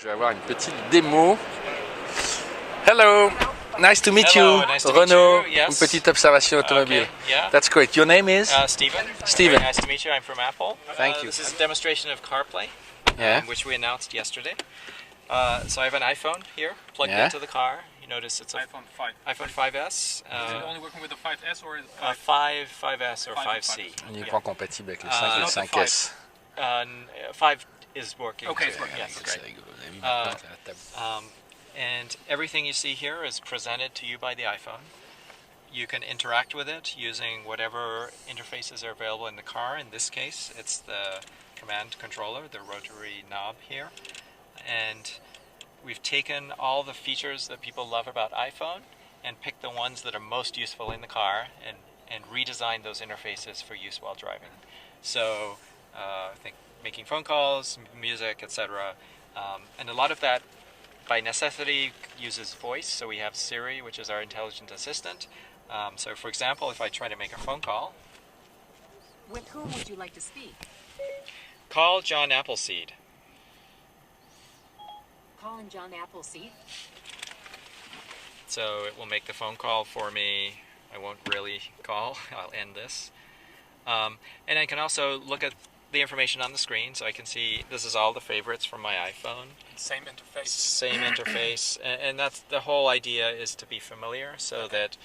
Je vais avoir une petite démo. Hello, nice to meet you. Nice to Renaud, meet you. Yes. une petite observation automobile. Okay, yeah. That's great. Your name is? Stephen. Stephen. Very nice to meet you. I'm from Apple. Thank you. This is a demonstration of CarPlay, Yeah. which we announced yesterday. So I have an iPhone here plugged into the car. You notice it's an iPhone 5. iPhone 5S. Is it only working with the 5S or is it 5S or 5C. Uniquement compatible avec le 5 et le 5S. 5 is working. Okay, too. it's working. Yes, C'est great. rigolo. Vous avez mis maintenant à la table. And everything you see here is presented to you by the iPhone. You can interact with it using whatever interfaces are available in the car. In this case, it's the command controller, the rotary knob here. And we've taken all the features that people love about iPhone and picked the ones that are most useful in the car and redesigned those interfaces for use while driving. So I think making phone calls, music, etc. And a lot of that by necessity uses voice. So we have Siri, which is our intelligent assistant. So for example, if I try to make a phone call. With whom would you like to speak? Call John Appleseed. Calling John Appleseed. So it will make the phone call for me. I won't really call. I'll end this. And I can also look at the information on the screen, so I can see this is all the favorites from my iPhone. same interface? Same interface, and that's the whole idea, is to be familiar, so that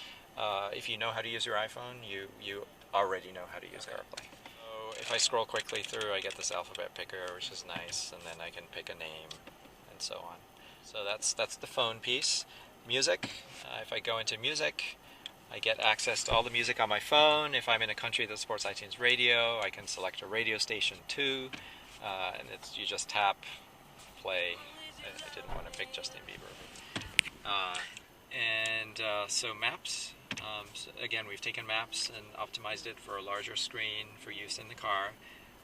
if you know how to use your iPhone, you already know how to use CarPlay. So if I scroll quickly through, I get this alphabet picker, which is nice, and then I can pick a name, and so on. So that's the phone piece. Music, if I go into music, I get access to all the music on my phone. If I'm in a country that supports iTunes Radio, I can select a radio station too, and you just tap play. I didn't want to pick Justin Bieber. So maps. So again, we've taken maps and optimized it for a larger screen for use in the car,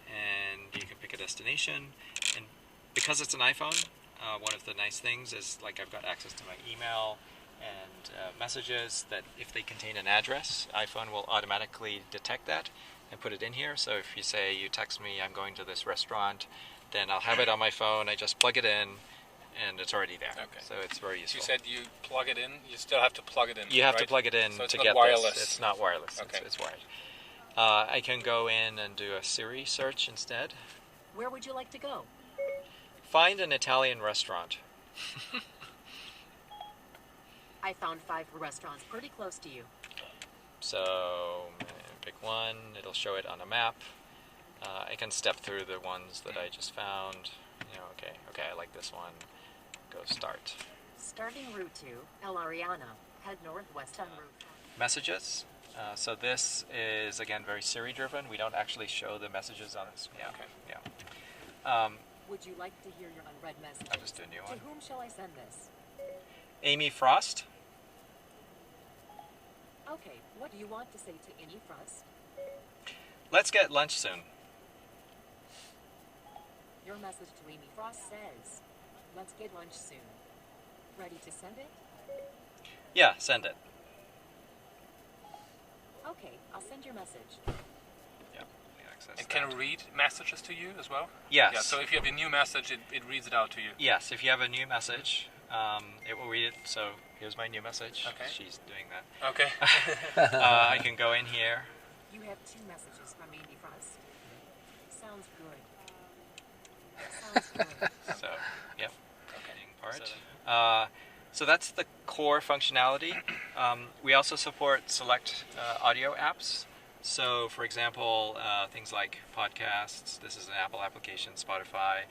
and you can pick a destination. And because it's an iPhone, one of the nice things is, like, I've got access to my email and messages that if they contain an address, iPhone will automatically detect that and put it in here. So if you say you text me, I'm going to this restaurant, then I'll have it on my phone. I just plug it in, and it's already there. Okay. So it's very useful. You said you plug it in. You still have to plug it in. You have right? to plug it in so to not get wireless. this. It's not wireless. Okay. It's wired. I can go in and do a Siri search instead. Where would you like to go? Find an Italian restaurant. I found 5 restaurants pretty close to you. So pick one. It'll show it on a map. I can step through the ones that I just found. Okay, I like this one. Go start. Starting Route 2, El Ariana. Head northwest on Route 5. Messages. So this is, again, very Siri driven. We don't actually show the messages on this. Yeah. Okay. Yeah. Would you like to hear your unread message? I'll just do a new one. To whom shall I send this? Amy Frost. Okay, what do you want to say to Amy Frost? Let's get lunch soon. Your message to Amy Frost says, let's get lunch soon. Ready to send it? Yeah, send it. Okay, I'll send your message. Yeah. Access And can that. it read messages to you as well? Yes. Yeah, so if you have a new message, it reads it out to you. Yes, if you have a new message, it will read it. So here's my new message. Okay. She's doing that. Okay. I can go in here. You have 2 messages from Amy Frost. Sounds good. Sounds good. So, yep. Part. So that's the core functionality. We also support select audio apps. So, for example, things like podcasts. This is an Apple application, Spotify.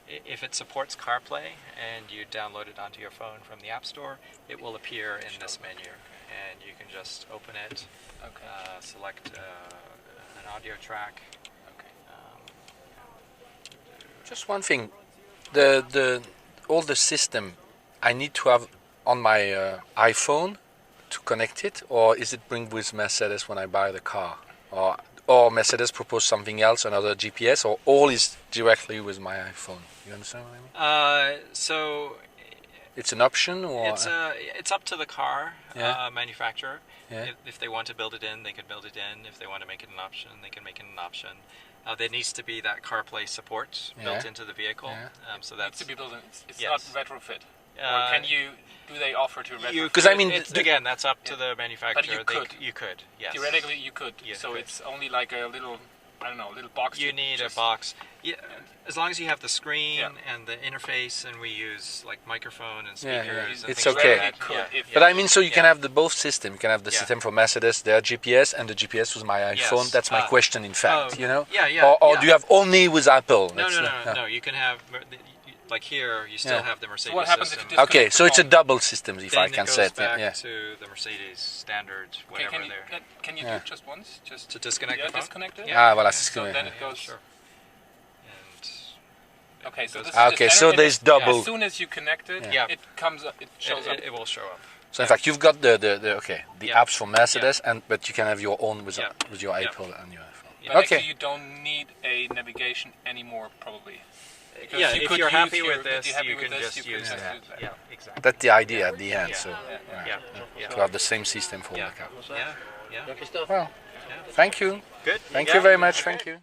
If it supports CarPlay and you download it onto your phone from the App Store, it will appear in this menu, and you can just open it, select an audio track. Just one thing. All the system I need to have on my iPhone to connect it, or is it bring with Mercedes when I buy the car? Or Mercedes propose something else, another GPS, or all is directly with my iPhone? You understand what I mean? So it's an option, or it's up to the car manufacturer. Yeah. If they want to build it in, they can build it in. If they want to make it an option, they can make it an option. There needs to be that CarPlay support built Yeah. into the vehicle. Yeah. So Needs that's to be built in. It's Yes. not retrofit. Or Uh, can you? Do they offer to retrofit? you 'Cause I could- mean, it's, the- again, that's up to the manufacturer. But you could. You could, yes. Theoretically, you could. You so could. it's only like a little, I don't know, little box. You to need just- a box. Yeah, as long as you have the screen Yeah. and the interface, and we use like microphone and Yeah, speakers. yeah. And It's things okay. Like that. Could, Yeah. if- But I mean, so you can Yeah. have the both system. You can have the Yeah. system for Mercedes, their GPS, and the GPS with my iPhone. Yes. That's my question, in fact. Oh, You know. Yeah, yeah. Or yeah. do you have only with Apple? No, That's no, the- no, no. You can have like here. You still Yeah. have the Mercedes what happens if system. you just- Okay, so it's a Phone. double system, if I Then can it say goes it. back Yeah. to the Mercedes standard, whatever Can you, there. can you Yeah. do it just once? Just To disconnect yeah, the phone? disconnect it? Yeah. Ah, voilà, c'est ce que. So then yeah. it goes. Sure. And Okay, so goes- this Ah, is okay, just so energy- there's double. As soon as you connect it, Yeah. it comes up. It shows up. it will show up. So in fact, you've got the Yeah. apps for Mercedes, but you can have your own with Yeah. with your Yeah. Apple and your iPhone. But Okay. actually, you don't need a navigation anymore, probably. Because Yeah, you if could you're use happy your- with if this, you're happy you with can this, just you use can that. use that. Yeah, exactly. That's the idea at the end. Yeah. So Yeah, yeah. to have the same system for all Yeah. the cars. Yeah, yeah. Well, thank you. Good. Thank got you very it. much. Okay. Thank you.